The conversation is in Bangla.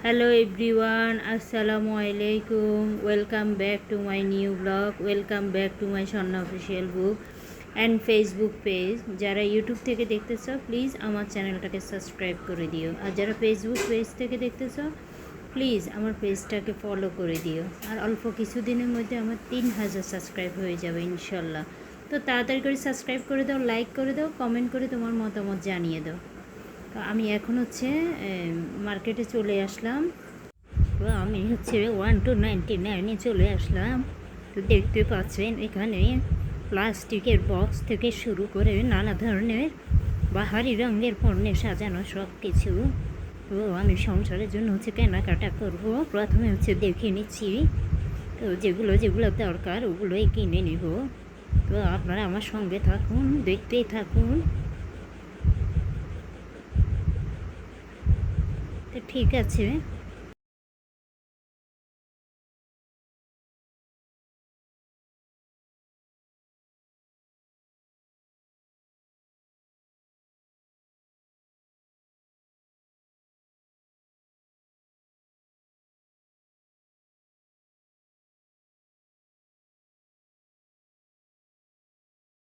Hello everyone, Assalamu alaikum. Welcome back to my new vlog. Welcome back to my Shanna official book and Facebook page. যারা ইউটিউব থেকে দেখতেছো প্লিজ আমার চ্যানেলটাকে সাবস্ক্রাইব করে দিও, আর যারা ফেসবুক পেজ থেকে দেখতেছো প্লিজ আমার পেজটাকে ফলো করে দিও। আর অল্প কিছুদিনের মধ্যে আমার 3000 সাবস্ক্রাইব হয়ে যাবে ইনশাল্লাহ। তো তাড়াতাড়ি করে সাবস্ক্রাইব করে দাও, লাইক করে দাও, কমেন্ট করে তোমার মতামত জানিয়ে দাও। তো আমি এখন মার্কেটে চলে আসলাম। তো আমি 1 to 99 চলে আসলাম। তো দেখতে পাচ্ছেন এখানে প্লাস্টিকের বক্স থেকে শুরু করে নানা ধরনের বাহারি রঙের পণ্যে সাজানো সব কিছু। তো আমি সংসারের জন্য কেনাকাটা করব। প্রথমে দেখে নিচ্ছি, তো যেগুলো দরকার ওগুলোই কিনে নিব। তো আপনারা আমার সঙ্গে থাকুন, দেখতেই থাকুন। তো ঠিক আছে।